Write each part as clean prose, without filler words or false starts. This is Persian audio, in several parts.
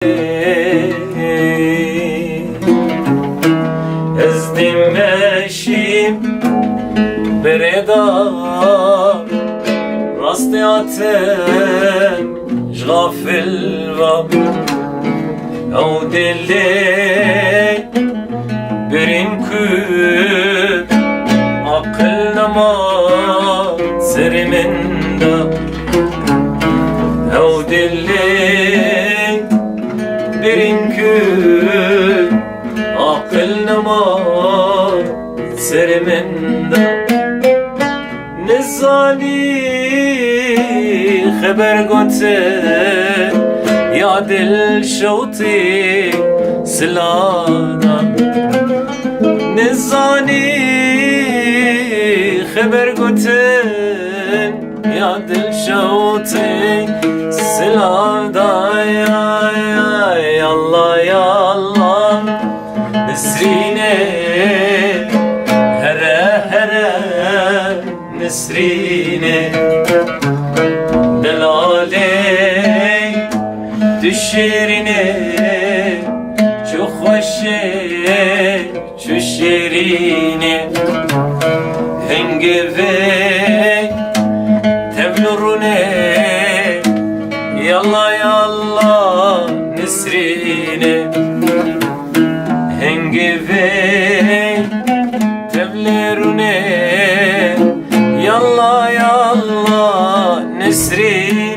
از دمشیم بردا راستیاتن جغافل و او دلی برین کود عقل نما سر من دا او دلی برین کود عقل نما سر من دا نزانی خبر گوته یا دل شوتی سلادا نزانی خبر گوته یا دل شوتی سلادا یا الله یا الله نسرینه هره هره نسرینه دلاله شیرینه چو خوشه چو شیرینه هنگه وی تبلرونه یالله یالله نسرینه هنگه وی تبلرونه یالله یالله نسرینه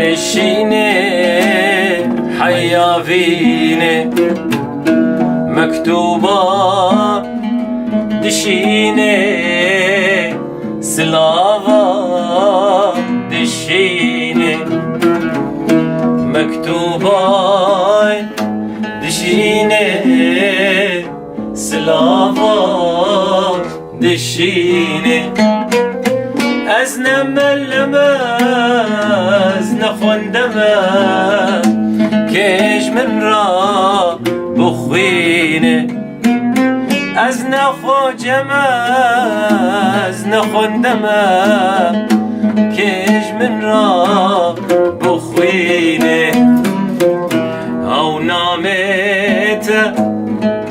لشيني حيافيني مكتوبة دشيني سلافا دشيني مكتوبة دشيني سلافا دشيني ازنملمه ازنخوندمه کش من را بخوینه ازنخوجمه ازنخوندمه کش من را بخوینه او نامت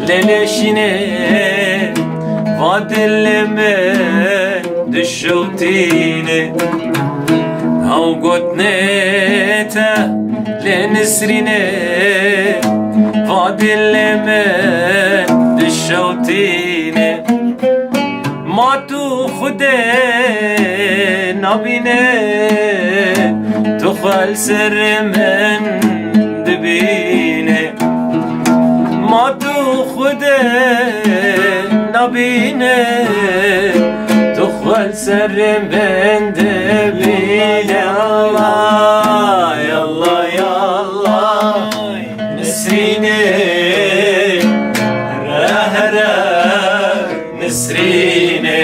للشینه و دلمه دشوتيني او قدنيته لنسريني فاضل من دشوتيني ما تو خده نبيني تخل سر من دبيني ما تو خده نبيني تخل سر من دبيني الله يا الله يا الله نسريني هره نسريني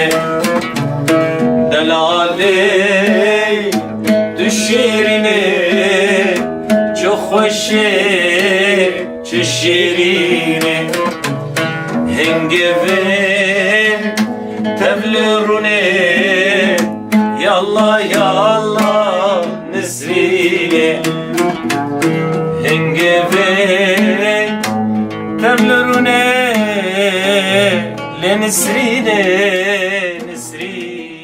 دلالي دشيريني چو خوشي چو شيريني هنگه تبلرونه يا الله يا الله نسريني هنگه تبلرونه لنسريني نسريني